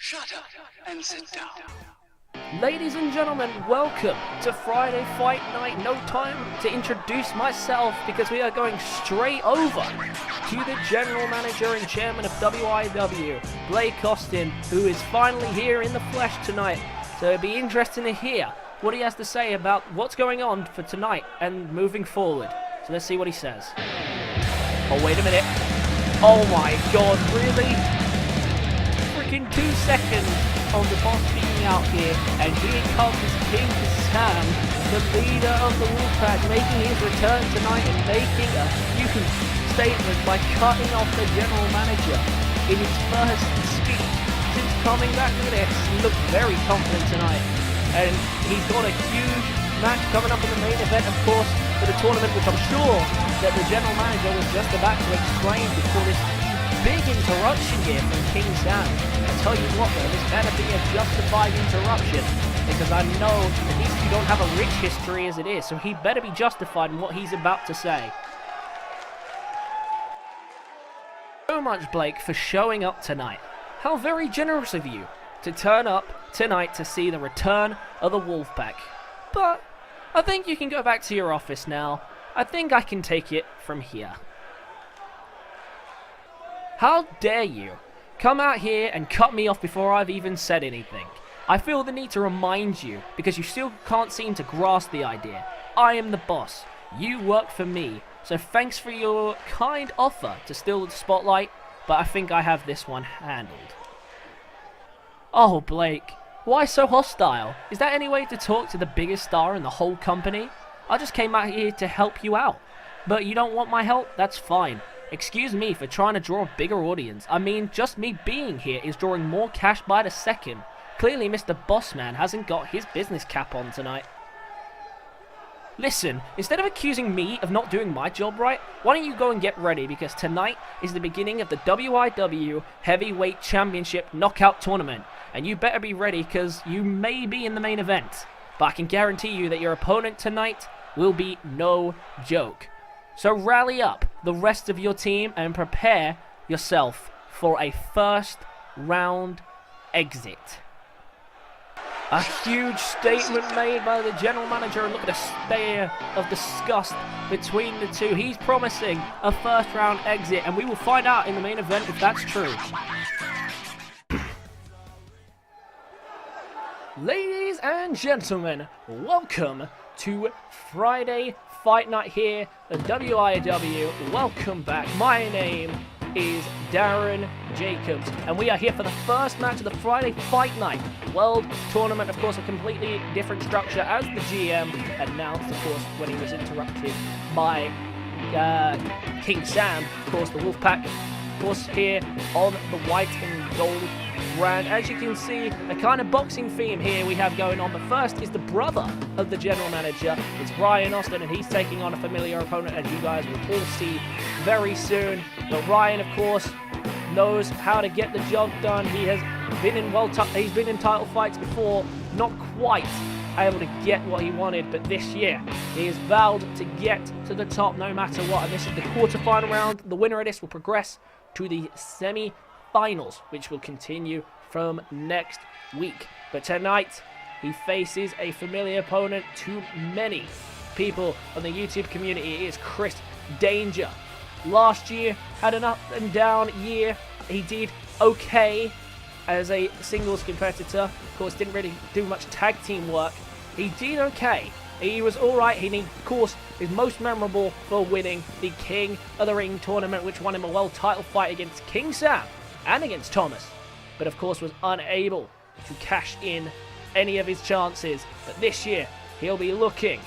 Shut up and sit down. Ladies and gentlemen, welcome to Friday Fight Night. No time to introduce myself because we are going straight over to the General Manager and Chairman of WIW, Wwe2K18, who is finally here in the flesh tonight. So it'll be interesting to hear what he has to say about what's going on for tonight and moving forward. So let's see what he says. Oh, wait a minute. Oh my god, really? Freaking 2 seconds on the boss being out here, and here comes King Sam, the leader of the Wolfpac, making his return tonight and making a huge statement by cutting off the General Manager in his first speech since coming back. Look at this, he looks very confident tonight, and he's got a huge match coming up in the main event, of course, for the tournament, which I'm sure that the General Manager was just about to explain before this big interruption here from King Sam. I tell you what though, this better be a justified interruption, because I know at least you don't have a rich history as it is, so he better be justified in what he's about to say. So much, Blake, for showing up tonight. How very generous of you to turn up tonight to see the return of the Wolfpac. But I think you can go back to your office now. I think I can take it from here. How dare you come out here and cut me off before I've even said anything? I feel the need to remind you because you still can't seem to grasp the idea. I am the boss. You work for me. So thanks for your kind offer to steal the spotlight, but I think I have this one handled. Oh, Blake, why so hostile? Is that any way to talk to the biggest star in the whole company? I just came out here to help you out. But you don't want my help? That's fine. Excuse me for trying to draw a bigger audience. I mean, just me being here is drawing more cash by the second. Clearly, Mr. Bossman hasn't got his business cap on tonight. Listen, instead of accusing me of not doing my job right, why don't you go and get ready, because tonight is the beginning of the WIW Heavyweight Championship Knockout Tournament. And you better be ready, because you may be in the main event. But I can guarantee you that your opponent tonight will be no joke. So rally up the rest of your team and prepare yourself for a first round exit. A huge statement made by the General Manager, and look at the stare of disgust between the two. He's promising a first round exit, and we will find out in the main event if that's true. Ladies and gentlemen, welcome to Friday Fight Night here at WIW. Welcome back. My name is Darren Jacobs, and we are here for the first match of the Friday Fight Night World Tournament. Of course, a completely different structure as the GM announced, of course, when he was interrupted by King Sam. Of course, the Wolfpac, of course, here on the white and gold brand. As you can see, a kind of boxing theme here we have going on. But first is the brother of the General Manager. It's Ryan Austin, and he's taking on a familiar opponent, as you guys will all see very soon. But Ryan, of course, knows how to get the job done. He has been in title fights before, not quite able to get what he wanted, but this year he has vowed to get to the top no matter what. And this is the quarterfinal round. The winner of this will progress to the semi-finals, which will continue from next week. But tonight he faces a familiar opponent to many people on the YouTube community. It is Chris Danger. Last year had an up and down year. He did okay as a singles competitor. Of course, didn't really do much tag team work. He did okay. He was alright. He, of course, is most memorable for winning the King of the Ring tournament, which won him a world title fight against King Sam and against Thomas. But of course was unable to cash in any of his chances. But this year, he'll be looking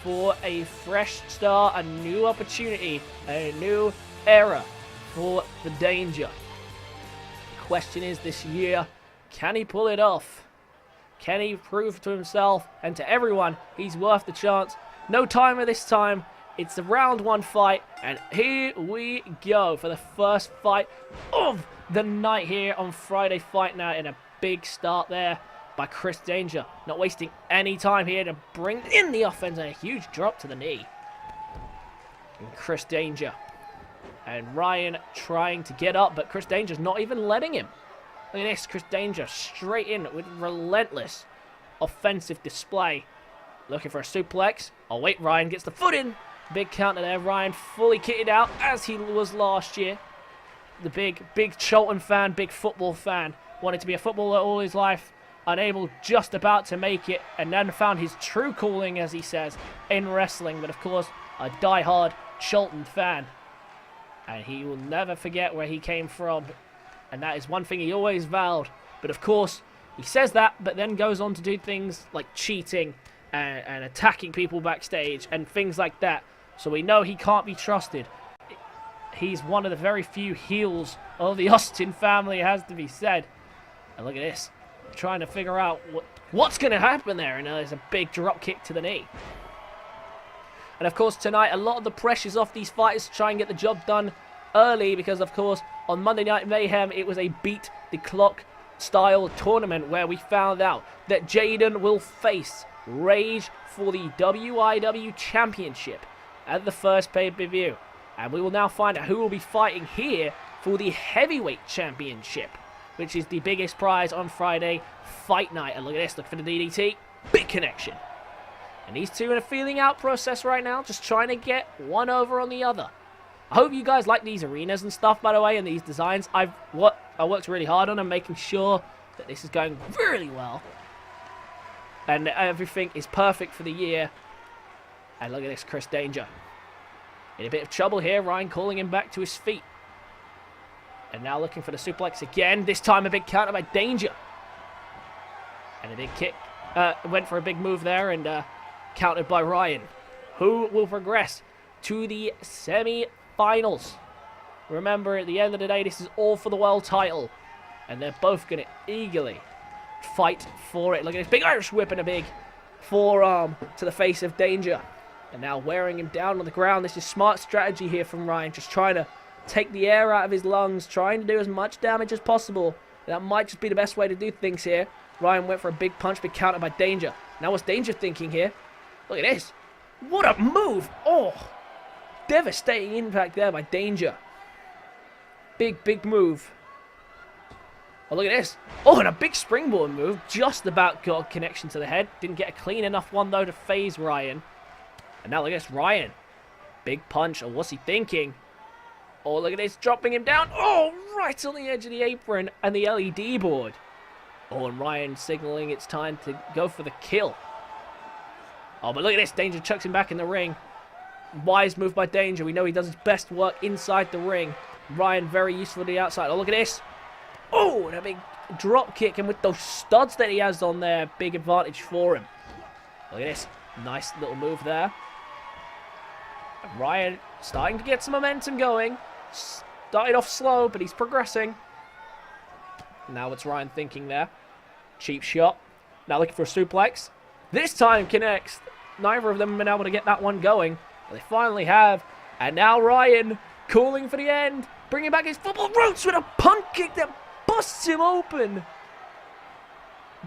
for a fresh start, a new opportunity, a new era for the Danger. The question is this year, can he pull it off? Can he prove to himself and to everyone he's worth the chance? No timer this time. It's the round one fight, and here we go for the first fight of the night here on Friday Fight Night, and a big start there by Chris Danger. Not wasting any time here to bring in the offense, and a huge drop to the knee. And Chris Danger. And Ryan trying to get up, but Chris Danger's not even letting him. Look at this, Chris Danger straight in with relentless offensive display. Looking for a suplex. Oh wait, Ryan gets the foot in. Big counter there. Ryan fully kitted out as he was last year. The big Charlton fan, big football fan. Wanted to be a footballer all his life. Unable, just about to make it. And then found his true calling, as he says, in wrestling. But of course, a die-hard Charlton fan. And he will never forget where he came from. And that is one thing he always vowed. But of course, he says that, but then goes on to do things like cheating and attacking people backstage and things like that. So we know he can't be trusted. He's one of the very few heels of the Austin family, it has to be said. And look at this. Trying to figure out what's going to happen there. And there's a big drop kick to the knee. And of course, tonight, a lot of the pressure's off these fighters to try and get the job done early. Because, of course, on Monday Night Mayhem, it was a beat the clock style tournament where we found out that Jaden will face Rage for the WIW Championship at the first pay-per-view. And we will now find out who will be fighting here for the Heavyweight Championship, which is the biggest prize on Friday fight night. And look at this, look for the DDT. Big connection. And these two in a feeling out process right now, just trying to get one over on the other. I hope you guys like these arenas and stuff, by the way, and these designs. I worked really hard on them, making sure that this is going really well. And everything is perfect for the year. And look at this, Chris Danger. In a bit of trouble here, Ryan calling him back to his feet. And now looking for the suplex again. This time a big counter by Danger. And a big kick. Went for a big move there and countered by Ryan. Who will progress to the semi-finals? Remember, at the end of the day, this is all for the world title. And they're both going to eagerly fight for it. Look at this big Irish whip and a big forearm to the face of Danger. And now wearing him down on the ground. This is smart strategy here from Ryan. Just trying to take the air out of his lungs. Trying to do as much damage as possible. That might just be the best way to do things here. Ryan went for a big punch, big counter by Danger. Now what's Danger thinking here? Look at this. What a move. Oh, devastating impact there by Danger. Big move. Oh, look at this. Oh, and a big springboard move. Just about got a connection to the head. Didn't get a clean enough one, though, to phase Ryan. And now look at this, Ryan. Big punch. Oh, what's he thinking? Oh, look at this, dropping him down. Oh, right on the edge of the apron and the LED board. Oh, and Ryan signaling it's time to go for the kill. Oh, but look at this, Danger chucks him back in the ring. Wise move by Danger. We know he does his best work inside the ring. Ryan very useful to the outside. Oh, look at this. Oh, and a big drop kick, and with those studs that he has on there, big advantage for him. Look at this. Nice little move there. And Ryan starting to get some momentum going. Started off slow, but he's progressing. Now what's Ryan thinking there? Cheap shot. Now looking for a suplex. This time connects. Neither of them have been able to get that one going. But they finally have. And now Ryan calling for the end. Bringing back his football roots with a punt kick that busts him open.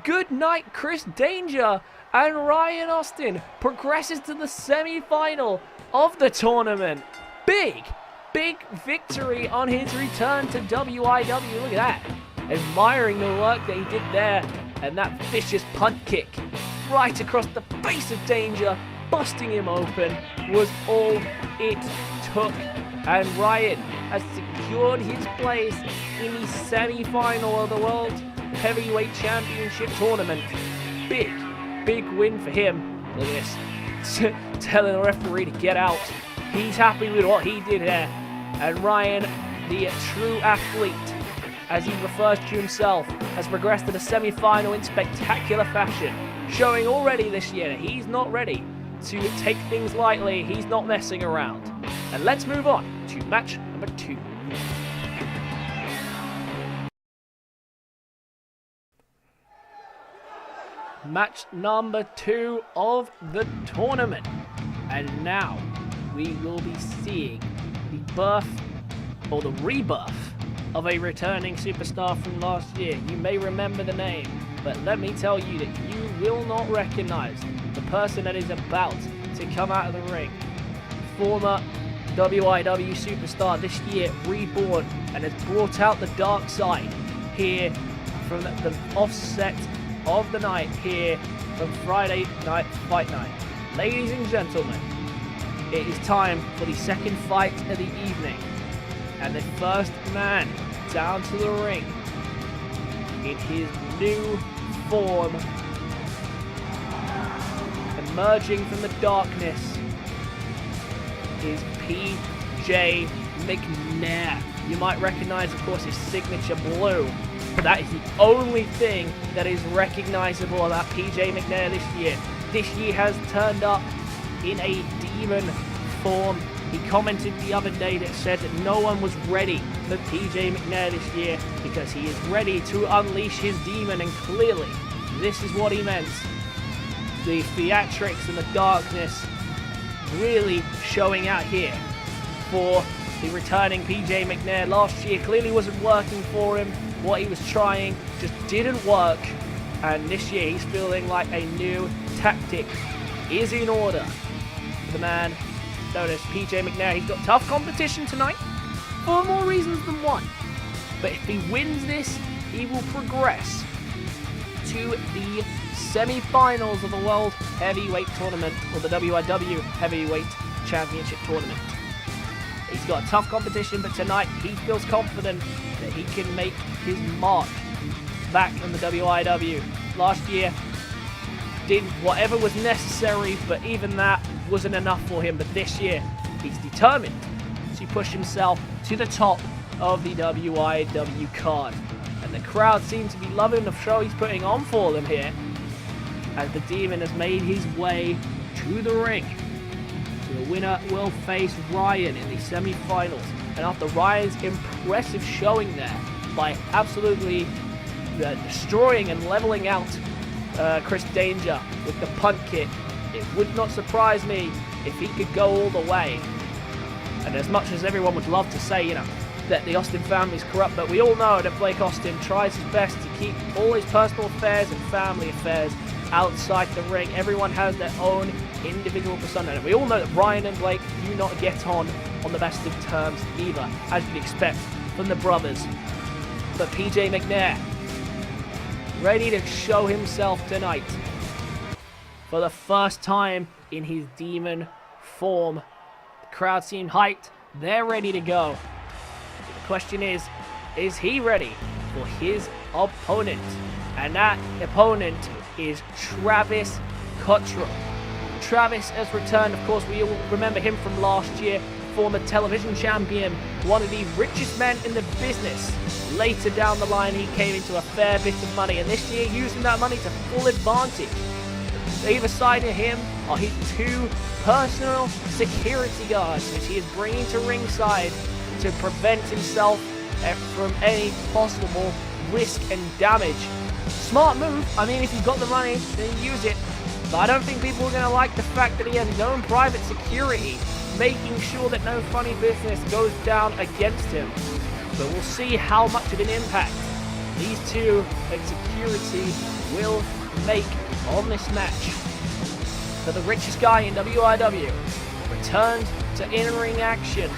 Good night, Chris Danger. And Ryan Austin progresses to the semi-final of the tournament. Big victory on his return to WIW. Look at that. Admiring the work that he did there. And that vicious punt kick right across the face of Danger, busting him open, was all it took. And Ryan has secured his place in the semi-final of the World Heavyweight Championship Tournament. Big win for him. Look at this. Telling the referee to get out. He's happy with what he did there. And Ryan, the true athlete, as he refers to himself, has progressed to the semi-final in spectacular fashion. Showing already this year that he's not ready to take things lightly. He's not messing around. And let's move on to match number 2. Match number 2 of the tournament. And now we will be seeing the birth, or the rebirth, of a returning superstar from last year. You may remember the name, but let me tell you that you will not recognize the person that is about to come out of the ring. Former WIW superstar this year, reborn, and has brought out the dark side here from the offset of the night here from Friday Night Fight Night. Ladies and gentlemen, it is time for the second fight of the evening. And the first man down to the ring in his new form, emerging from the darkness, is T&J McNair. You might recognize, of course, his signature blue, but that is the only thing that is recognizable about T&J McNair this year. This year has turned up in a demon form. He commented the other day that said that no one was ready for T&J McNair this year because he is ready to unleash his demon, and clearly this is what he meant. The theatrics and the darkness really showing out here for the returning T&J McNair. Last year clearly wasn't working for him. What he was trying just didn't work, and this year he's feeling like a new tactic is in order. The man known as T&J McNair, he's got tough competition tonight for more reasons than one. But if he wins this, he will progress to the semi-finals of the World Heavyweight Tournament, or the WIW Heavyweight Championship Tournament. He's got a tough competition, but tonight he feels confident that he can make his mark back in the WIW. Last year, did whatever was necessary, but even that wasn't enough for him. But this year, he's determined to push himself to the top of the WIW card. And the crowd seem to be loving the show he's putting on for them here, as the Demon has made his way to the ring. So the winner will face Ryan in the semi-finals. And after Ryan's impressive showing there by absolutely destroying and leveling out Chris Danger with the punt kick, it would not surprise me if he could go all the way. And as much as everyone would love to say, you know, that the Austin family is corrupt, but we all know that Blake Austin tries his best to keep all his personal affairs and family affairs outside the ring. Everyone has their own individual persona, and we all know that Ryan and Blake do not get on the best of terms either, as you'd expect from the brothers. But T&J McNair, ready to show himself tonight for the first time in his demon form. The crowd seem hyped. They're ready to go. The question is he ready for his opponent? And that opponent is Travis Cottrell. Travis has returned. Of course, we all remember him from last year. Former television champion, one of the richest men in the business. Later down the line, he came into a fair bit of money, and this year using that money to full advantage. Either side of him are his two personal security guards, which he is bringing to ringside to prevent himself from any possible risk and damage. Smart move. I mean, if you've got the money, then use it. But I don't think people are going to like the fact that he has his own private security, making sure that no funny business goes down against him. But we'll see how much of an impact these two and security will make on this match. For the richest guy in WIW, returned to in-ring action.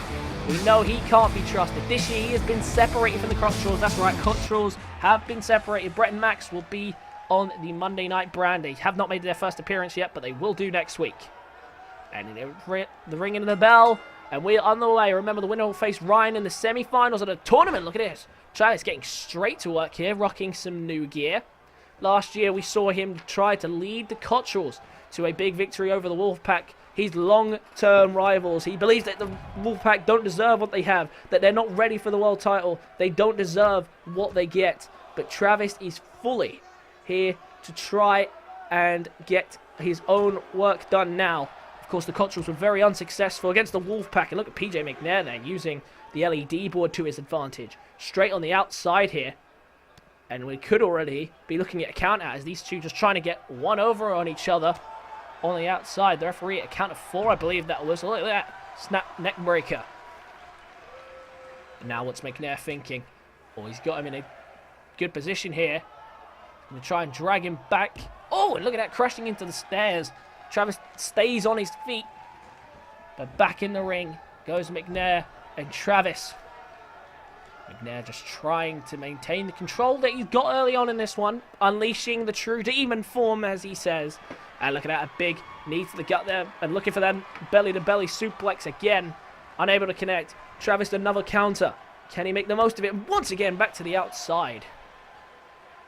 We know he can't be trusted. This year he has been separated from the Cottrells. That's right, Cottrells have been separated. Brett and Max will be on the Monday Night Brand. They have not made their first appearance yet, but they will do next week. And the ringing of the bell, and we're on the way. Remember, the winner will face Ryan in the semi-finals of the tournament. Look at this. Travis getting straight to work here, rocking some new gear. Last year, we saw him try to lead the Cottrells to a big victory over the Wolfpac, his long-term rivals. He believes that the Wolfpac don't deserve what they have, that they're not ready for the world title. They don't deserve what they get. But Travis is fully here to try and get his own work done now. Of course, the Cottrells were very unsuccessful against the Wolfpac. And look at T&J McNair there, using the LED board to his advantage. Straight on the outside here. And we could already be looking at a count out as these two just trying to get one over on each other on the outside. The referee at a count of 4, I believe that was. Look at that. Snap neck breaker. And now what's McNair thinking? Oh, he's got him in a good position here. Going to try and drag him back. Oh, and look at that, crashing into the stairs. Travis stays on his feet. But back in the ring goes McNair and Travis. McNair just trying to maintain the control that he's got early on in this one. Unleashing the true demon form, as he says. And look at that, a big knee to the gut there. And looking for that belly-to-belly suplex again. Unable to connect. Travis, another counter. Can he make the most of it? Once again, back to the outside.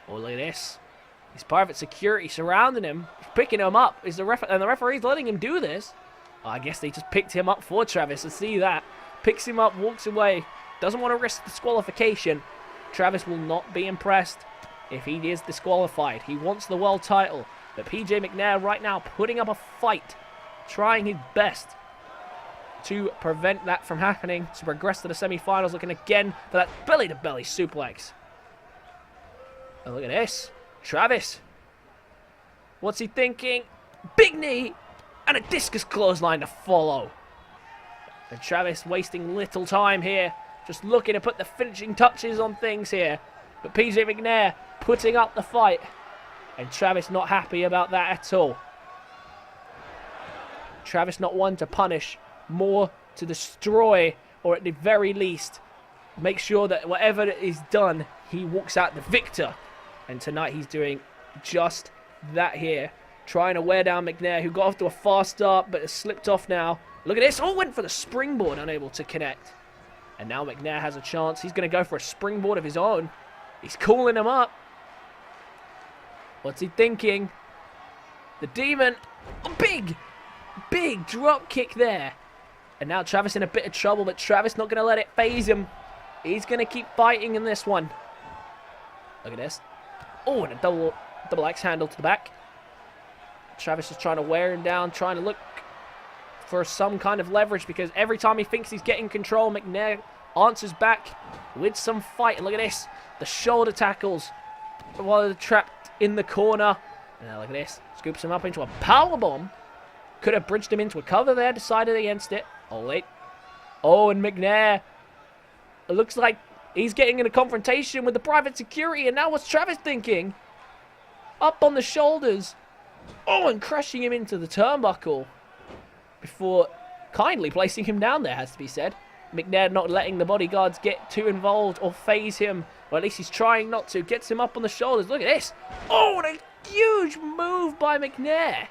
Oh, look at this. His private security surrounding him. Picking him up. And the referee's letting him do this. Oh, I guess they just picked him up for Travis. And see that. Picks him up, walks away. Doesn't want to risk disqualification. Travis will not be impressed if he is disqualified. He wants the world title. But PJ McNair right now putting up a fight. Trying his best to prevent that from happening. To progress to the semi-finals. Looking again for that belly-to-belly suplex. Oh, look at this. Travis. What's he thinking? Big knee. And a discus clothesline to follow. And Travis wasting little time here. Just looking to put the finishing touches on things here. But PJ McNair putting up the fight. And Travis not happy about that at all. Travis not one to punish. More to destroy. Or at the very least, make sure that whatever is done, he walks out the victor. And tonight he's doing just that here. Trying to wear down McNair, who got off to a fast start, but has slipped off now. Look at this. Oh, went for the springboard, unable to connect. And now McNair has a chance. He's going to go for a springboard of his own. He's calling him up. What's he thinking? The demon. Oh, big drop kick there. And now Travis in a bit of trouble, but Travis not going to let it phase him. He's going to keep fighting in this one. Look at this. Oh, and a double axe handle to the back. Travis is trying to wear him down, trying to look for some kind of leverage, because every time he thinks he's getting control, McNair answers back with some fight. And look at this. The shoulder tackles while they're trapped in the corner. And now look at this. Scoops him up into a powerbomb. Could have bridged him into a cover there. Decided against it. Oh, wait. Oh, and McNair. It looks like he's getting in a confrontation with the private security. And now what's Travis thinking? Up on the shoulders. Oh, and crashing him into the turnbuckle. Before kindly placing him down there, has to be said. McNair not letting the bodyguards get too involved or phase him. Or at least he's trying not to. Gets him up on the shoulders. Look at this. Oh, what a huge move by McNair.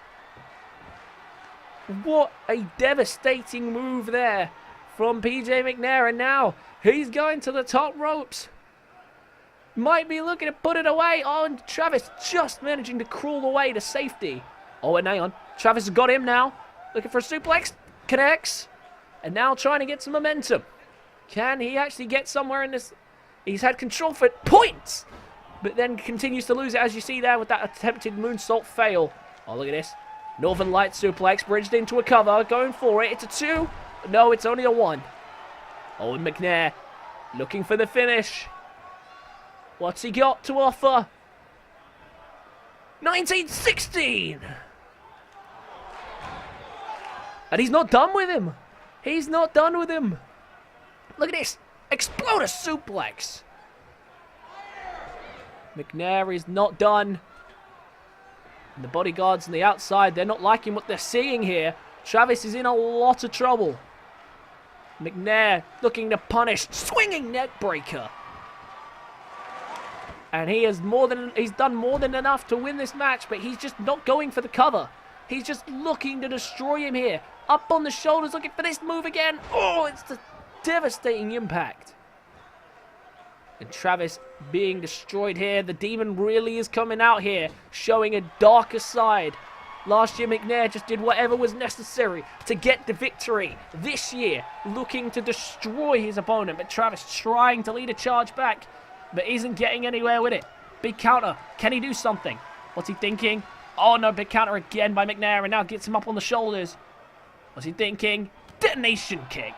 What a devastating move there from PJ McNair. And now he's going to the top ropes. Might be looking to put it away. Oh, and Travis just managing to crawl away to safety. Oh, and hang on. Travis has got him now. Looking for a suplex. Connects. And now trying to get some momentum. Can he actually get somewhere in this? He's had control for points. But then continues to lose it, as you see there with that attempted moonsault fail. Oh, look at this. Northern Light suplex. Bridged into a cover. Going for it. It's a 2. No, it's only a 1. Oh, and McNair looking for the finish. What's he got to offer? 1916! And he's not done with him. He's not done with him. Look at this. Exploder suplex. McNair is not done. And the bodyguards on the outside, they're not liking what they're seeing here. Travis is in a lot of trouble. McNair looking to punish. Swinging neck breaker. And he's done more than enough to win this match, but he's just not going for the cover. He's just looking to destroy him here. Up on the shoulders, looking for this move again. Oh, it's the devastating impact. And Travis being destroyed here. The demon really is coming out here, showing a darker side. Last year, McNair just did whatever was necessary to get the victory. This year, looking to destroy his opponent, but Travis trying to lead a charge back, but isn't getting anywhere with it. Big counter. Can he do something? What's he thinking? Oh, no, big counter again by McNair, and now gets him up on the shoulders. What's he thinking? Detonation kick.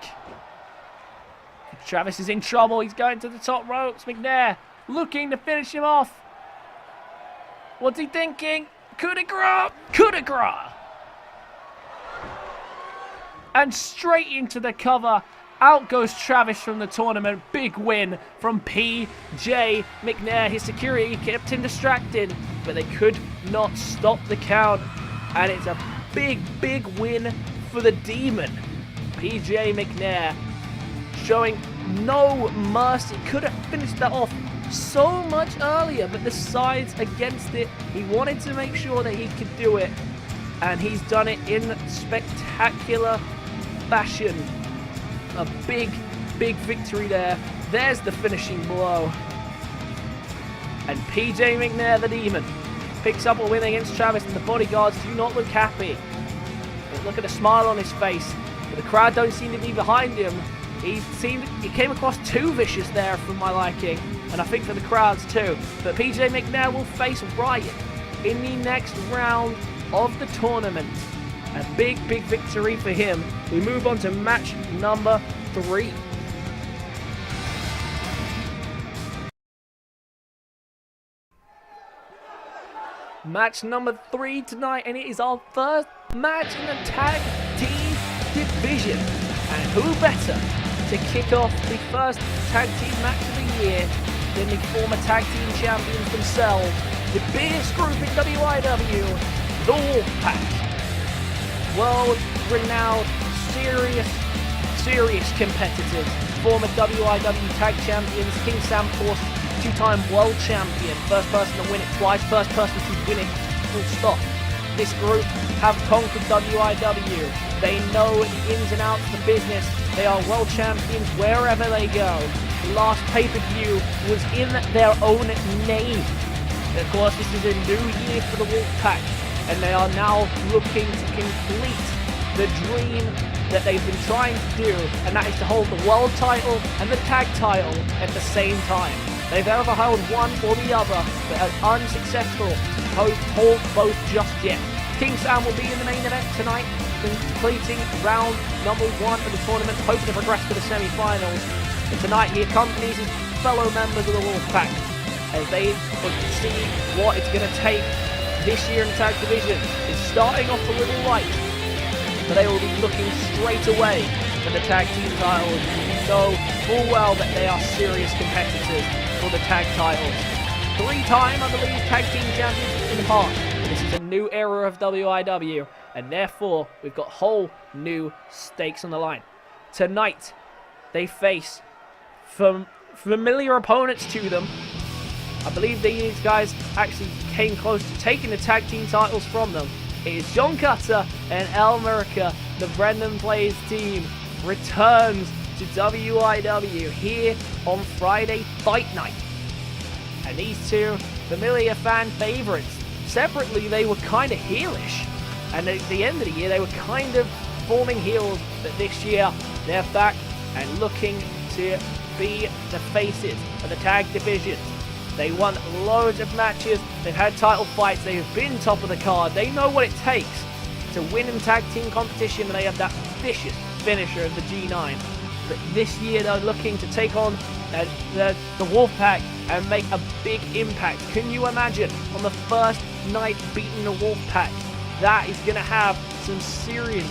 Travis is in trouble. He's going to the top ropes. McNair looking to finish him off. What's he thinking? Coup de grace. Coup de grace. And straight into the cover. Out goes Travis from the tournament. Big win from PJ McNair. His security kept him distracted, but they could not stop the count. And it's a big, big win for the Demon. PJ McNair showing no mercy. Could have finished that off so much earlier, but decides against it. He wanted to make sure that he could do it, and he's done it in spectacular fashion. A big victory there. There's the finishing blow. And PJ McNair, the Demon, picks up a win against Travis, and the bodyguards do not look happy. But look at the smile on his face. But the crowd don't seem to be behind him. He came across too vicious there for my liking, and I think for the crowds too. But PJ McNair will face Riot in the next round of the tournament. A big victory for him. We move on to match number 3. Match number 3 tonight, and it is our first match in the tag team division. And who better to kick off the first tag team match of the year than the former tag team champions themselves, the biggest group in WIW, the Wolfpac. World-renowned, serious competitors, former WIW tag champions, King Sam, of course, 2-time world champion, first person to win it twice, first person to win it full stop. This group have conquered WIW. They know the ins and outs of the business. They are world champions wherever they go. The last pay-per-view was in their own name. And of course, this is a new year for the Wolfpac, and they are now looking to complete the dream that they've been trying to do, and that is to hold the world title and the tag title at the same time. They've ever held one or the other, but are unsuccessful to hold both just yet. King Sam will be in the main event tonight, completing round number 1 of the tournament, hoping to progress to the semi-finals. And tonight he accompanies his fellow members of the Wolfpac as they look to see what it's going to take this year in the tag division. It's starting off a little light, but they will be looking straight away for the tag team titles. You know full well that they are serious competitors for the tag titles. 3-time, I believe, tag team champions in the past. This is a new era of WIW, and therefore we've got whole new stakes on the line. Tonight, they face familiar opponents to them. I believe these guys actually came close to taking the tag team titles from them. It is John Cutter and El Murica. The Brendenplayz team returns to WIW here on Friday Fight Night. And these two familiar fan favorites. Separately, they were kind of heelish. And at the end of the year, they were kind of forming heels. But this year, they're back and looking to be the faces of the tag divisions. They won loads of matches. They've had title fights. They have been top of the card. They know what it takes to win in tag team competition, and they have that vicious finisher of the G9. But this year, they're looking to take on the Wolfpac and make a big impact. Can you imagine on the first night beating the Wolfpac? That is going to have some serious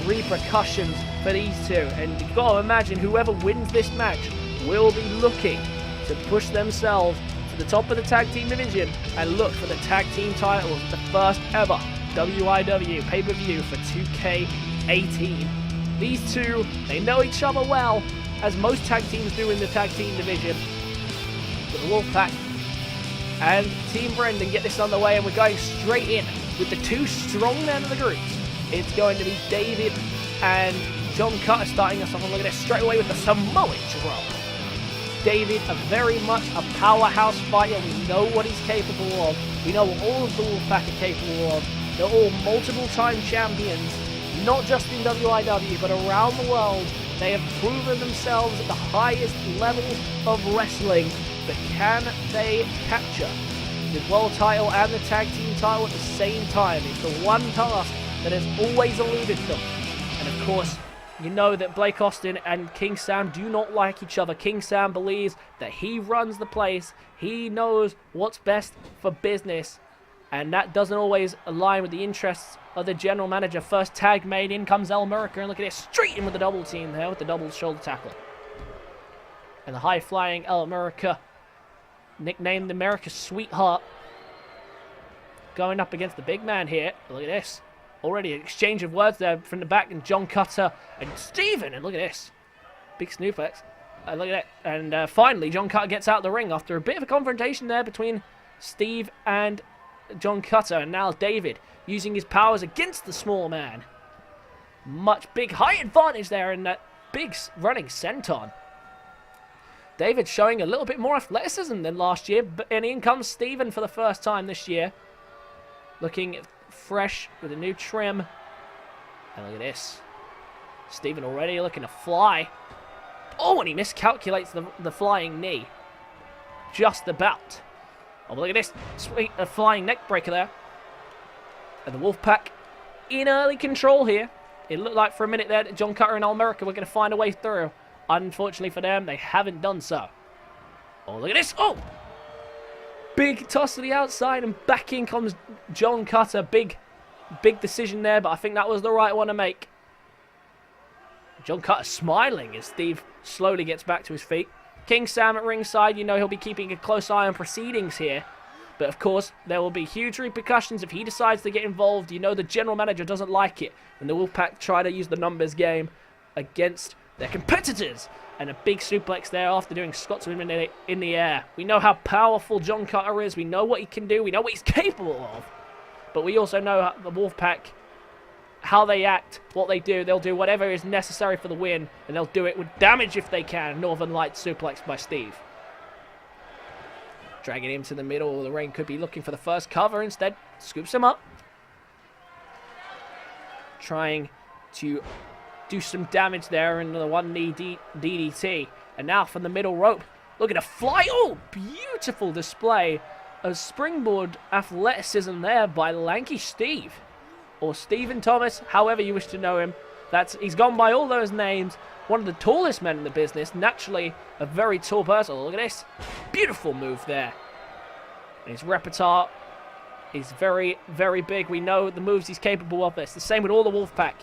repercussions for these two. And you've got to imagine whoever wins this match will be looking to push themselves to the top of the tag team division and look for the tag team titles, the first ever WIW pay-per-view for 2K18. These two, they know each other well, as most tag teams do in the tag team division. But the Wolfpac and Team Brenden get this underway, and we're going straight in with the two strong men of the group. It's going to be David and John Cutter starting us off. And look at this, straight away with the Samoan drop. David, very much a powerhouse fighter. We know what he's capable of. We know what all of the Wolfpac are capable of. They're all multiple-time champions, not just in WIW, but around the world. They have proven themselves at the highest levels of wrestling. But can they capture the world title and the tag team title at the same time? It's the one task that has always eluded them. And of course, you know that Blake Austin and King Sam do not like each other. King Sam believes that he runs the place. He knows what's best for business. And that doesn't always align with the interests of the general manager. First tag made, in comes El Murica, and look at this, straight in with the double team there with the double shoulder tackle. And the high-flying El Murica, nicknamed America's Sweetheart, going up against the big man here. Look at this. Already an exchange of words there from the back, and John Cutter and Steven, and look at this. Big snooplex. Look at that. And finally, John Cutter gets out of the ring after a bit of a confrontation there between Steve and John Cutter. And now David using his powers against the small man. Much big height advantage there in that big running senton. David showing a little bit more athleticism than last year. And in comes Steven for the first time this year. Looking fresh with a new trim. And look at this. Steven already looking to fly. Oh, and he miscalculates the flying knee. Just about. Oh, look at this. Sweet, a flying neck breaker there. And the Wolfpac in early control here. It looked like for a minute there that John Cutter and America were going to find a way through. Unfortunately for them, they haven't done so. Oh, look at this. Oh! Big toss to the outside, and back in comes John Cutter. Big decision there, but I think that was the right one to make. John Cutter smiling as Steve slowly gets back to his feet. King Sam at ringside, you know he'll be keeping a close eye on proceedings here. But of course, there will be huge repercussions if he decides to get involved. You know the general manager doesn't like it when the Wolfpac try to use the numbers game against their competitors. And a big suplex there after doing Scotsman in the air. We know how powerful John Cutter is. We know what he can do. We know what he's capable of. But we also know the Wolfpac, how they act, what they do. They'll do whatever is necessary for the win. And they'll do it with damage if they can. Northern Light suplex by Steve. Dragging him to the middle of the ring. Could be looking for the first cover. Instead, scoops him up. Trying to do some damage there in the one knee DDT. And now from the middle rope. Look at a fly. Oh, beautiful display of springboard athleticism there by Lanky Steve. Or Stephen Thomas, however you wish to know him. He's gone by all those names. One of the tallest men in the business. Naturally, a very tall person. Look at this. Beautiful move there. And his repertoire is very, very big. We know the moves he's capable of. It's the same with all the Wolfpac.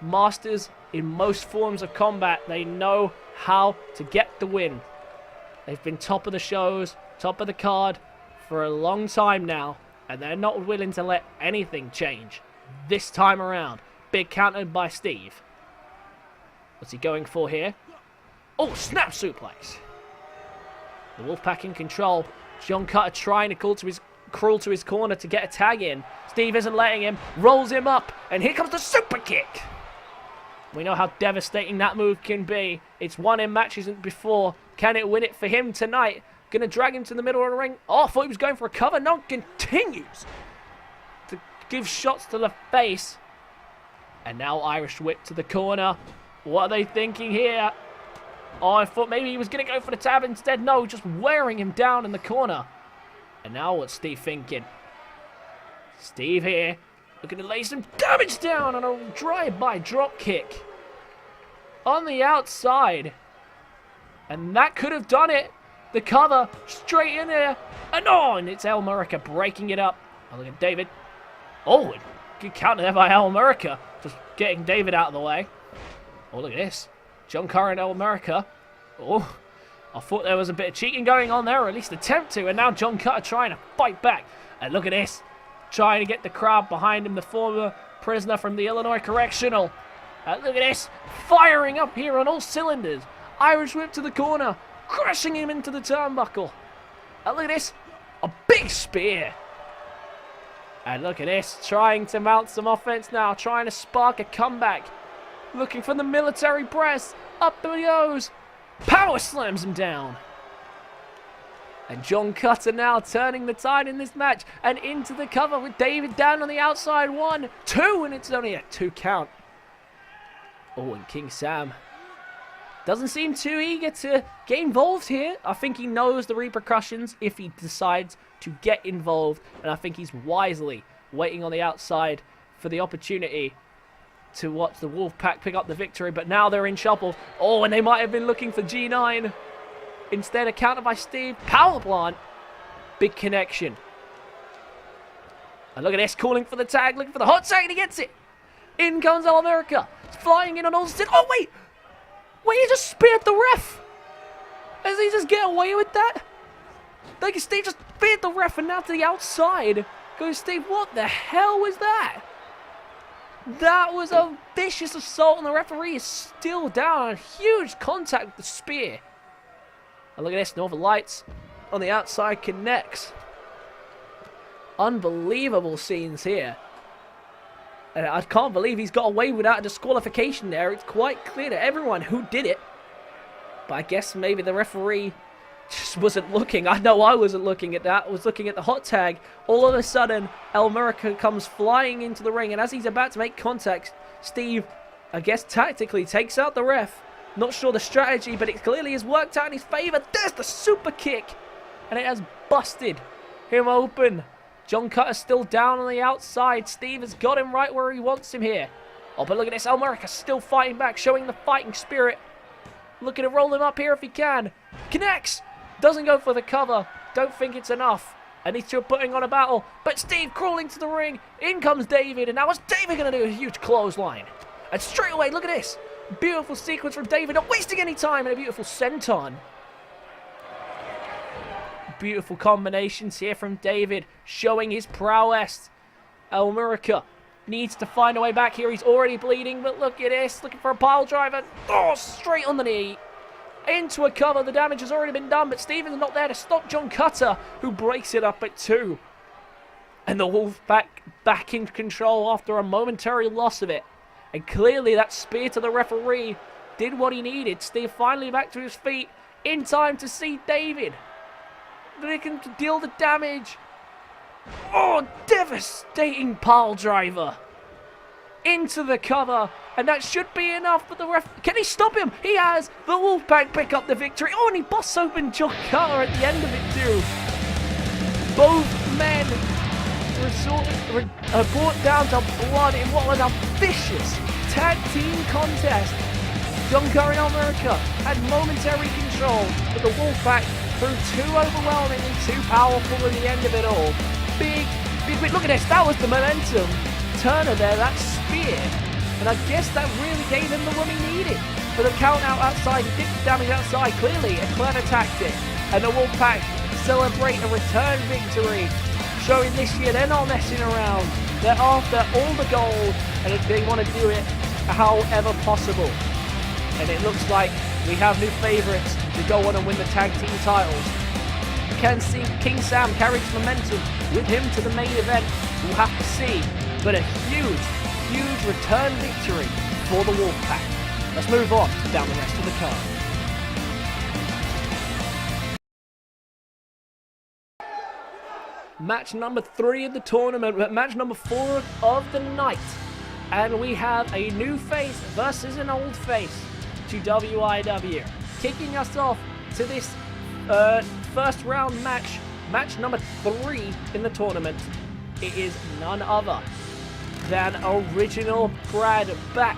Masters in most forms of combat. They know how to get the win. They've been top of the shows, top of the card for a long time now. And they're not willing to let anything change this time around. Big counter by Steve. What's he going for here? Oh, snap suplex. The Wolfpac in control. John Cutter trying to crawl to his corner to get a tag in. Steve isn't letting him. Rolls him up. And here comes the super kick. We know how devastating that move can be. It's won in matches before. Can it win it for him tonight? Gonna drag him to the middle of the ring. Oh, I thought he was going for a cover. No, continues to give shots to the face. And now Irish whip to the corner. What are they thinking here? Oh, I thought maybe he was going to go for the tab. Instead, no, just wearing him down in the corner. And now what's Steve thinking? Steve here, looking to lay some damage down on a drive-by drop kick. On the outside. And that could have done it. The cover, straight in there. And on, it's America breaking it up. Oh, look at David. Oh, good counter there by America. Just getting David out of the way. Oh, look at this. John Cutter and America. Oh, I thought there was a bit of cheating going on there, or at least attempt to. And now John Cutter trying to fight back. And look at this. Trying to get the crowd behind him, the former prisoner from the Illinois Correctional. Look at this. Firing up here on all cylinders. Irish whip to the corner. Crashing him into the turnbuckle. Look at this. A big spear. And look at this. Trying to mount some offense now. Trying to spark a comeback. Looking for the military press. Up the goes. Power slams him down. And John Cutter now turning the tide in this match. And into the cover with David down on the outside. 1, 2. And it's only a 2 count. Oh, and King Sam doesn't seem too eager to get involved here. I think he knows the repercussions if he decides to get involved. And I think he's wisely waiting on the outside for the opportunity to watch the Wolfpac pick up the victory. But now they're in trouble. Oh, and they might have been looking for G9. Instead, a counter by Steve. Power plant. Big connection. And look at this, calling for the tag, looking for the hot tag, and he gets it. In comes All America. It's flying in on all six. Oh, wait. Wait, he just speared the ref. Does he just get away with that? Like, Steve just speared the ref, and now to the outside goes Steve. What the hell was that? That was a vicious assault, and the referee is still down. A huge contact with the spear. And look at this, Northern Lights on the outside connects. Unbelievable scenes here. And I can't believe he's got away without a disqualification there. It's quite clear to everyone who did it. But I guess maybe the referee just wasn't looking. I know I wasn't looking at that. I was looking at the hot tag. All of a sudden, El Murica comes flying into the ring. And as he's about to make contact, Steve, I guess tactically, takes out the ref. Not sure the strategy, but it clearly has worked out in his favor. There's the super kick. And it has busted him open. John Cutter's still down on the outside. Steve has got him right where he wants him here. Oh, but look at this. El Murica still fighting back, showing the fighting spirit. Looking to roll him up here if he can. Connects. Doesn't go for the cover. Don't think it's enough. And he's still putting on a battle. But Steve crawling to the ring. In comes David. And now is David going to do a huge clothesline? And straight away, look at this. Beautiful sequence from David. Not wasting any time. And a beautiful senton. Beautiful combinations here from David. Showing his prowess. El Murica needs to find a way back here. He's already bleeding. But look at this. Looking for a pile driver. Oh, straight on the knee. Into a cover. The damage has already been done, but Stevens not there to stop John Cutter, who breaks it up at 2. And the Wolfpac back in control after a momentary loss of it. And clearly that spear to the referee did what he needed. Steve finally back to his feet in time to see David. They can deal the damage. Oh, devastating pile driver. Into the cover, and that should be enough, but the ref... Can he stop him? He has. The Wolfpac pick up the victory. Oh, and he busts open John Cutter at the end of it too. Both men brought down to blood in what was a vicious tag team contest. John Cutter and El Murica had momentary control, but the Wolfpac proved too overwhelming and too powerful at the end of it all. Big, look at this. That was the momentum turner there, that spear, and I guess that really gave him the one he needed. For the count out outside, he did the damage outside, clearly a clever tactic, and the Wolfpac celebrate a return victory, showing this year they're not messing around. They're after all the gold, and they want to do it however possible. And it looks like we have new favourites to go on and win the tag team titles. You can see King Sam carries momentum with him to the main event. We'll have to see. But a huge return victory for the Wolfpac. Let's move on down the rest of the card. Match number 3 of the tournament, match number 4 of the night. And we have a new face versus an old face to WIW. Kicking us off to this first round match, match number 3 in the tournament. It is none other than original Brad back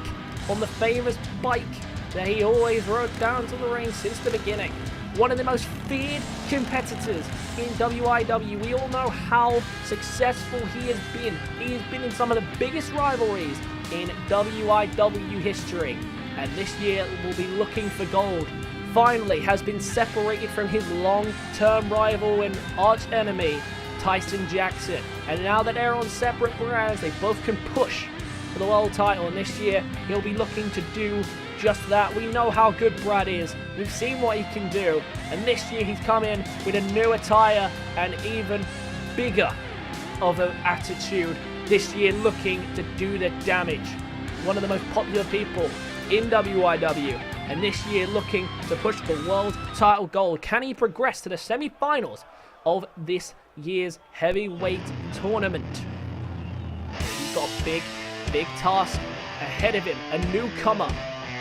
on the famous bike that he always rode down to the ring since the beginning. One of the most feared competitors in WIW. We all know how successful he has been. He has been in some of the biggest rivalries in WIW history. And this year will be looking for gold. Finally has been separated from his long-term rival and arch enemy, Tyson Jackson. And now that they're on separate brands, they both can push for the world title. And this year, he'll be looking to do just that. We know how good Brad is. We've seen what he can do. And this year, he's come in with a new attire and even bigger of an attitude. This year, looking to do the damage. One of the most popular people in WIW. And this year, looking to push the world title gold. Can he progress to the semi-finals of this year's heavyweight tournament? He's got a big task ahead of him, a newcomer.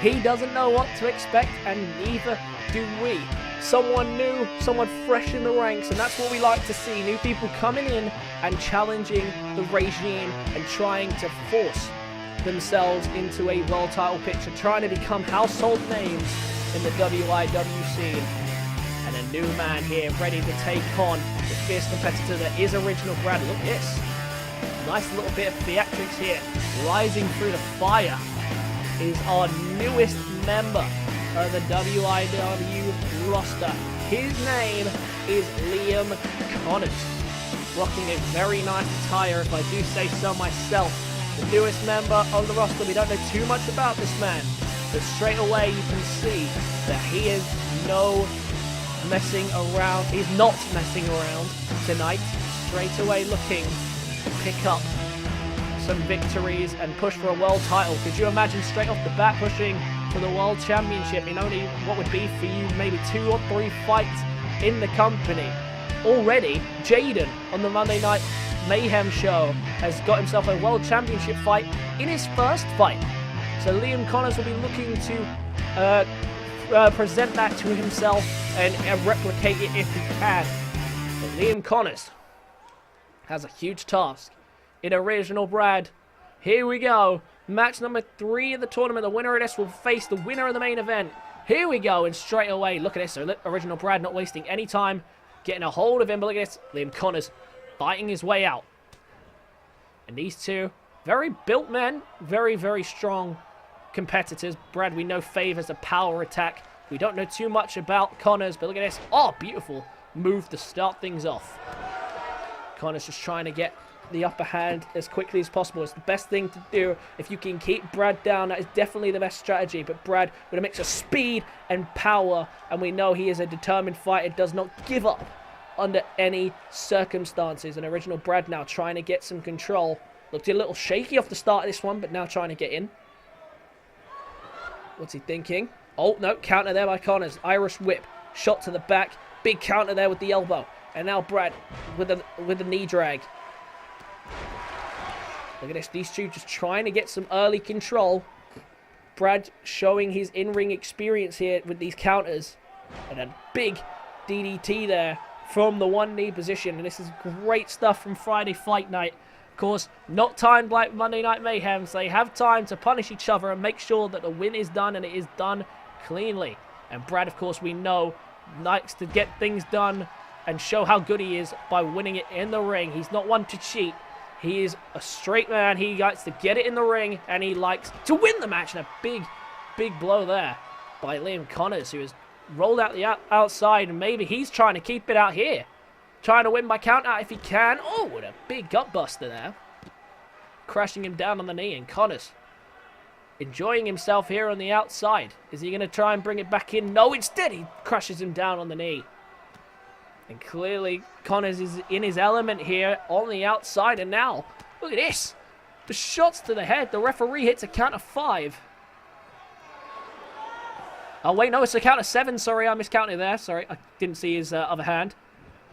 He doesn't know what to expect, and neither do we. Someone new, someone fresh in the ranks, and that's what we like to see. New people coming in and challenging the regime and trying to force themselves into a world title picture, trying to become household names in the WIW scene. And a new man here ready to take on the fierce competitor that is original Brad. Look at this. Nice little bit of theatrics here. Rising through the fire is our newest member of the WIW roster. His name is Liam Connors. Rocking a very nice attire, if I do say so myself. The newest member of the roster. We don't know too much about this man, but straight away you can see that he is no messing around. He's not messing around tonight. Straight away looking to pick up some victories and push for a world title. Could you imagine straight off the bat pushing for the world championship in only what would be for you maybe 2 or 3 fights in the company? Already, Jaden on the Monday Night Mayhem show has got himself a world championship fight in his first fight. So Liam Connors will be looking to present that to himself and replicate it if he can. But Liam Connors has a huge task in Original Brad. Here we go. Match number 3 of the tournament. The winner of this will face the winner of the main event. Here we go, and straight away, look at this. So Original Brad not wasting any time, getting a hold of him. But look at this. Liam Connors fighting his way out. And these two, very built men, very, very strong competitors. Brad, we know, favors a power attack. We don't know too much about Connors, but look at this. Oh, beautiful move to start things off. Connors just trying to get the upper hand as quickly as possible. It's the best thing to do. If you can keep Brad down, that is definitely the best strategy. But Brad with a mix of speed and power, and we know he is a determined fighter, does not give up under any circumstances. And Original Brad now trying to get some control. Looked a little shaky off the start of this one, but now trying to get in. What's he thinking? Oh, no, counter there by Connors. Irish whip, shot to the back. Big counter there with the elbow. And now Brad with the knee drag. Look at this. These two just trying to get some early control. Brad showing his in-ring experience here with these counters. And a big DDT there from the one knee position. And this is great stuff from Friday Fight Night. Of course, not timed like Monday Night Mayhem, so they have time to punish each other and make sure that the win is done, and it is done cleanly. And Brad, of course, we know, likes to get things done and show how good he is by winning it in the ring. He's not one to cheat. He is a straight man. He likes to get it in the ring, and he likes to win the match. And a big, big blow there by Liam Connors, who has rolled out the outside, and maybe he's trying to keep it out here. Trying to win by count out if he can. Oh, what a big gut buster there. Crashing him down on the knee, and Connors enjoying himself here on the outside. Is he going to try and bring it back in? No, instead he crashes him down on the knee. And clearly Connors is in his element here on the outside. And now, look at this. The shots to the head. The referee hits a count of 5. Oh, wait, no, it's a count of 7. Sorry, I miscounted there. Sorry, I didn't see his other hand.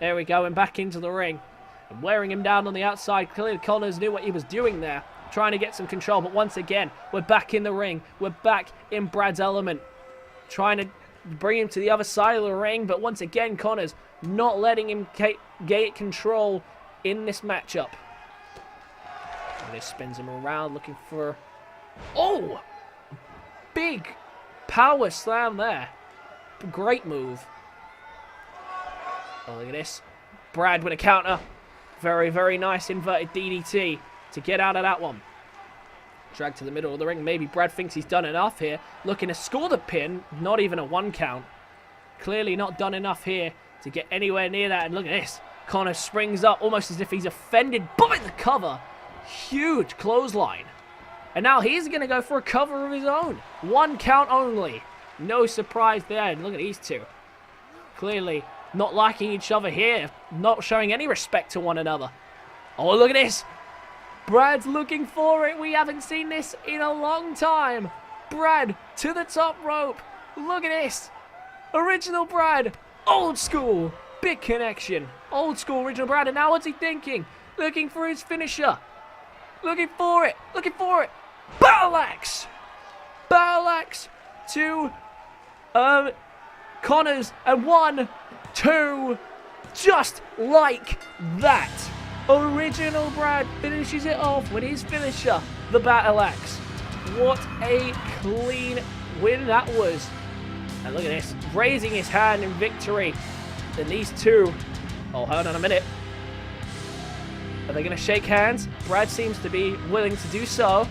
There we go, and back into the ring. And wearing him down on the outside. Clearly Connors knew what he was doing there. Trying to get some control, but once again, we're back in the ring. We're back in Brad's element. Trying to bring him to the other side of the ring, but once again, Connors not letting him get control in this matchup. And this spins him around, looking for... Oh! Big power slam there. Great move. Oh, look at this. Brad with a counter. Very, very nice inverted DDT to get out of that one. Drag to the middle of the ring. Maybe Brad thinks he's done enough here. Looking to score the pin. Not even a 1 count. Clearly not done enough here to get anywhere near that. And look at this. Connor springs up almost as if he's offended by the cover. Huge clothesline. And now he's going to go for a cover of his own. 1 count only. No surprise there. And look at these two. Clearly not liking each other here. Not showing any respect to one another. Oh, look at this. Brad's looking for it. We haven't seen this in a long time. Brad to the top rope. Look at this. Original Brad. Old school. Big connection. Old school Original Brad. And now what's he thinking? Looking for his finisher. Looking for it. Looking for it. Battle axe. Battle axe to Connors. And 1, 2. Just like that. Original Brad finishes it off with his finisher, the Battle Axe. What a clean win that was. And look at this, raising his hand in victory. Then these two, oh, hold on a minute. Are they going to shake hands? Brad seems to be willing to do so.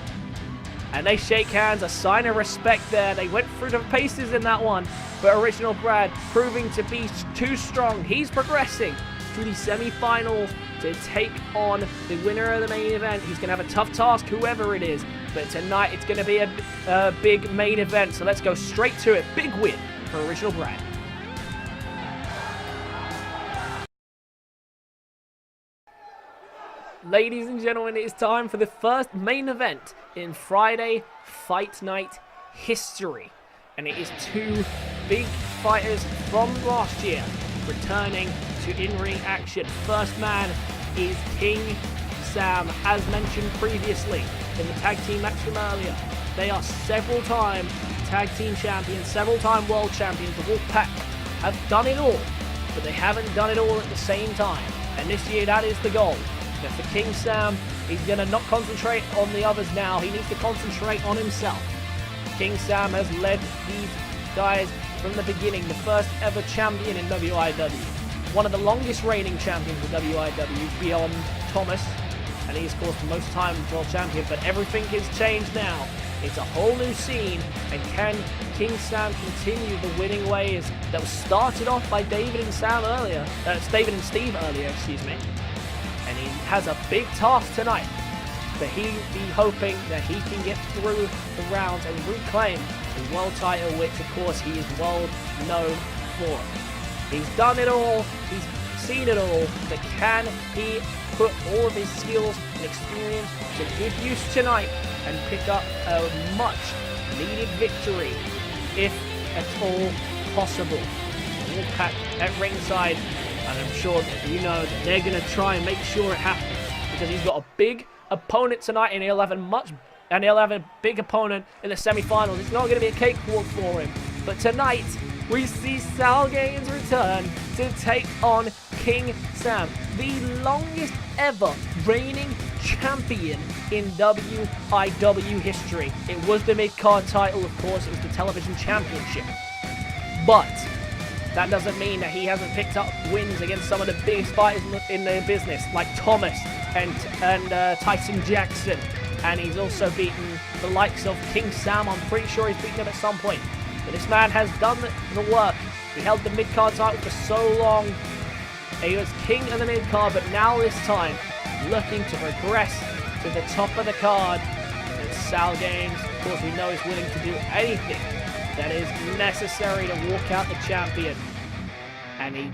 And they shake hands, a sign of respect there. They went through the paces in that one. But Original Brad proving to be too strong. He's progressing to the semi-finals to take on the winner of the main event. He's going to have a tough task, whoever it is. But tonight it's going to be a big main event. So let's go straight to it. Big win for Original Brad. Ladies and gentlemen, it is time for the first main event in Friday Fight Night history. And it is two big fighters from last year returning to in-ring action. First man is King Sam, as mentioned previously in the tag team match from earlier. They are several-time tag team champions, several-time world champions. The Wolfpac have done it all, but they haven't done it all at the same time. And this year, that is the goal. But for King Sam, he's going to not concentrate on the others now. He needs to concentrate on himself. King Sam has led these guys from the beginning, the first ever champion in WIW. One of the longest reigning champions in WIW beyond Thomas. And he's, of course, the most time world champion. But everything has changed now. It's a whole new scene. And can King Sam continue the winning ways that was started off by David and Sam earlier? David and Steve earlier, excuse me. And he has a big task tonight. But he'll be hoping that he can get through the rounds and reclaim the world title, which, of course, he is well known for. He's done it all. He's seen it all. But can he put all of his skills and experience to good use tonight and pick up a much-needed victory, if at all possible? Wolfpac at ringside, and I'm sure that you know that they're going to try and make sure it happens, because he's got a big opponent tonight, and he'll have a big opponent in the semi-finals. It's not going to be a cakewalk for him, but tonight we see SaLgames return to take on King Sam, the longest ever reigning champion in WIW history. It was the mid-card title, of course. It was the television championship, but that doesn't mean that he hasn't picked up wins against some of the biggest fighters in the business, like Thomas and Tyson Jackson. And he's also beaten the likes of King Sam. I'm pretty sure he's beaten him at some point. But this man has done the work. He held the mid-card title for so long. He was king of the mid-card, but now this time, looking to progress to the top of the card. And SaLgames, of course, we know is willing to do anything that is necessary to walk out the champion. And he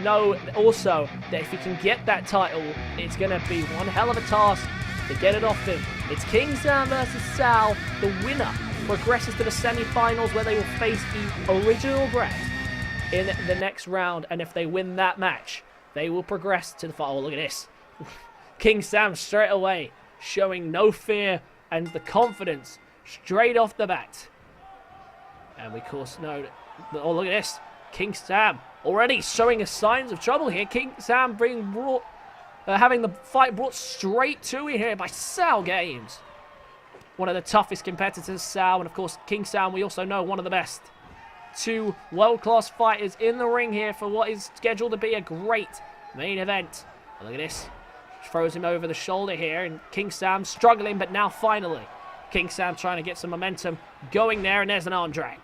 know also that if he can get that title, it's going to be one hell of a task to get it off him. It's King Sam versus Sal. The winner progresses to the semi-finals, where they will face the original Brett in the next round. And if they win that match, they will progress to the final. Oh, look at this. King Sam straight away showing no fear and the confidence straight off the bat. And we, of course, know that, oh, look at this. King Sam already showing us signs of trouble here. King Sam having the fight brought straight to him here by SaLgames. One of the toughest competitors, Sal, and of course, King Sam, we also know, one of the best. Two world-class fighters in the ring here for what is scheduled to be a great main event. And look at this. Throws him over the shoulder here, and King Sam struggling, but now finally, King Sam trying to get some momentum going there, and there's an arm drag.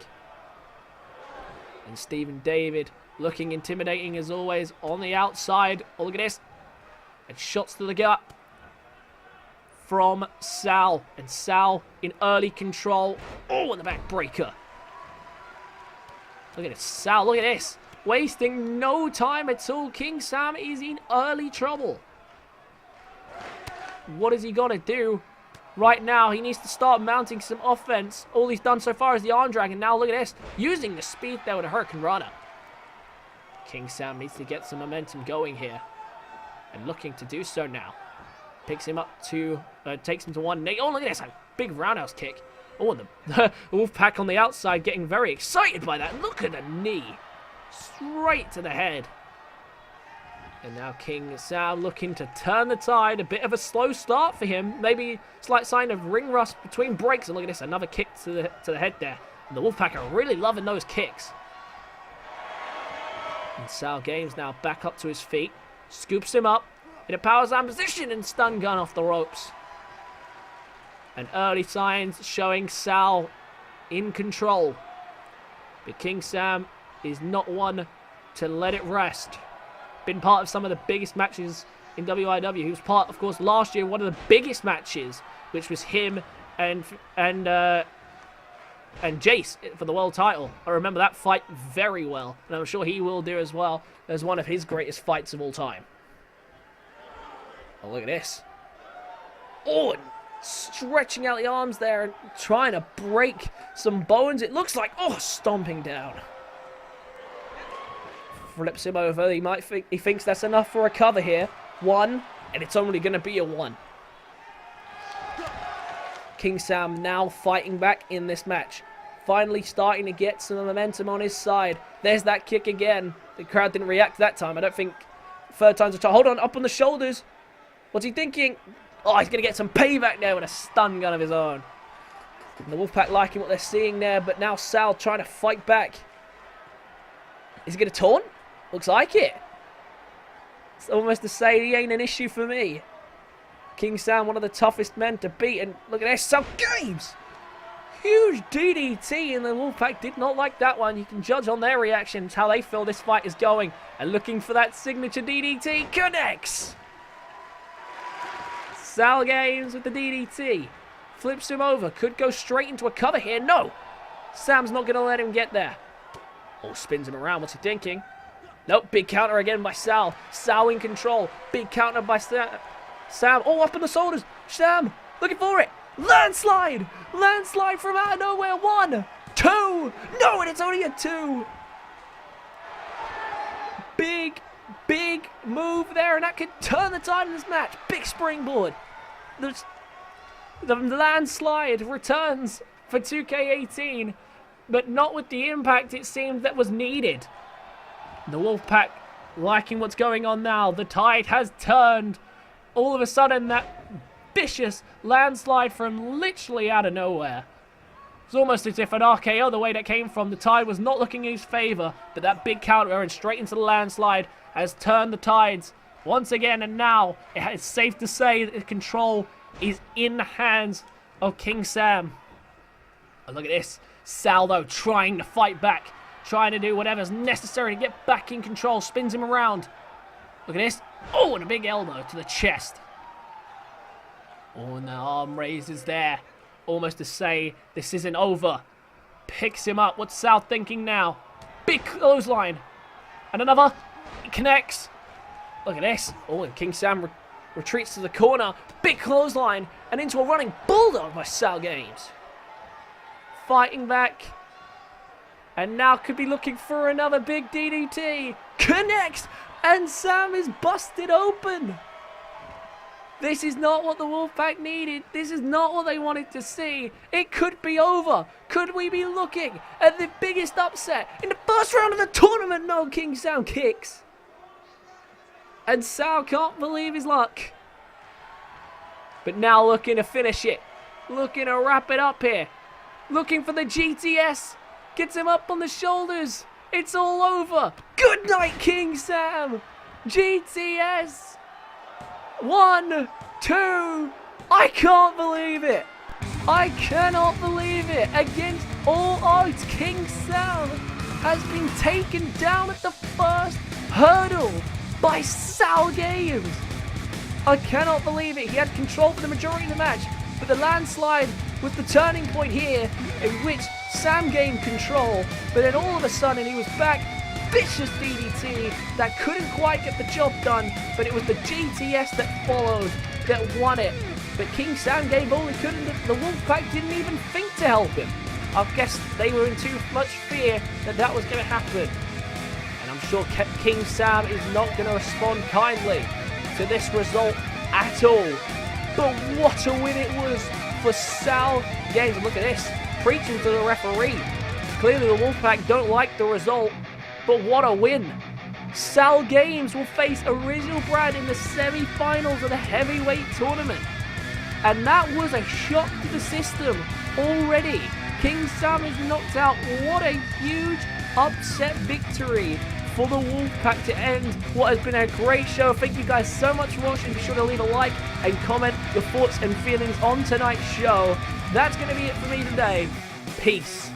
And Steve and David looking intimidating as always on the outside. Oh, look at this. And shots to the gut from Sal. And Sal in early control. Oh, and the backbreaker. Look at this. Sal, look at this. Wasting no time at all. King Sam is in early trouble. What has he got to do? Right now, he needs to start mounting some offense. All he's done so far is the arm drag, and now look at this. Using the speed there with a Hurricane Runner. King Sam needs to get some momentum going here. And looking to do so now. Picks him up to, takes him to one knee. Oh, look at this. A big roundhouse kick. Oh, and the Wolfpac on the outside getting very excited by that. Look at the knee. Straight to the head. And now King Sam looking to turn the tide. A bit of a slow start for him. Maybe slight sign of ring rust between breaks. And look at this, another kick to the head there. And the Wolfpac are really loving those kicks. And SaLgames now back up to his feet. Scoops him up in a power slam position and stun gun off the ropes. And early signs showing Sal in control. But King Sam is not one to let it rest. Been part of some of the biggest matches in WIW. He was part, of course, last year, one of the biggest matches, which was him and Jace for the world title. I remember that fight very well, and I'm sure he will do as well as one of his greatest fights of all time. Oh, look at this. Oh, and stretching out the arms there and trying to break some bones. It looks like, oh, stomping down. Flips him over. He thinks that's enough for a cover here. 1, and it's only going to be a 1. King Sam now fighting back in this match. Finally starting to get some momentum on his side. There's that kick again. The crowd didn't react that time. I don't think third time's a charm. Hold on, up on the shoulders. What's he thinking? Oh, he's going to get some payback there with a stun gun of his own. And the Wolfpac liking what they're seeing there, but now Sal trying to fight back. Is he going to taunt? Looks like it. It's almost to say he ain't an issue for me. King Sam, one of the toughest men to beat, and look at this, SaLgames! Huge DDT, and the Wolfpac did not like that one. You can judge on their reactions how they feel this fight is going. And looking for that signature DDT, connects! SaLgames with the DDT. Flips him over, could go straight into a cover here. No! Sam's not going to let him get there. Oh, spins him around, what's he thinking? Nope, big counter again by Sal. Sal in control. Big counter by Sam. Oh, up on the shoulders. Sam, looking for it. Landslide! Landslide from out of nowhere. 1, 2. No, and it's only a 2. Big move there, and that could turn the tide in this match. Big springboard. The landslide returns for 2K18, but not with the impact it seemed that was needed. The Wolfpac liking what's going on now. The tide has turned. All of a sudden, that vicious landslide from literally out of nowhere. It's almost as if an RKO, the way that came from, the tide was not looking in his favor, but that big counter and straight into the landslide has turned the tides once again, and now it's safe to say that the control is in the hands of King Sam. And look at this. Sal, though, trying to fight back, trying to do whatever's necessary to get back in control, spins him around. Look at this. Oh, and a big elbow to the chest. Oh, and the arm raises there. Almost to say this isn't over. Picks him up. What's Sal thinking now? Big clothesline. And another. It connects. Look at this. Oh, and King Sam retreats to the corner. Big clothesline. And into a running bulldog by SaLgames. Fighting back. And now could be looking for another big DDT. Connects. And Sam is busted open. This is not what the Wolfpac needed. This is not what they wanted to see. It could be over. Could we be looking at the biggest upset in the first round of the tournament? No, King Sam kicks. And Sal can't believe his luck. But now looking to finish it. Looking to wrap it up here. Looking for the GTS. Gets him up on the shoulders. It's all over. Good night, King Sam. GTS. 1, 2. I can't believe it. I cannot believe it. Against all odds, King Sam has been taken down at the first hurdle by SaLgames. I cannot believe it. He had control for the majority of the match, but the landslide was the turning point here in which Sam gained control, but then all of a sudden he was back. Vicious DDT that couldn't quite get the job done, but it was the GTS that followed that won it. But King Sam gave all he could, and the Wolfpac didn't even think to help him. I guess they were in too much fear that was going to happen. And I'm sure King Sam is not going to respond kindly to this result at all. But what a win it was for SaLgames. Look at this, preaching to the referee. Clearly the Wolfpac don't like the result. But what a win. SaLgames will face Original Brad in the semi-finals of the heavyweight tournament. And that was a shock to the system already. King Sam is knocked out. What a huge upset victory for the Wolfpac to end what has been a great show. Thank you guys so much for watching. Be sure to leave a like and comment your thoughts and feelings on tonight's show. That's going to be it for me today. Peace.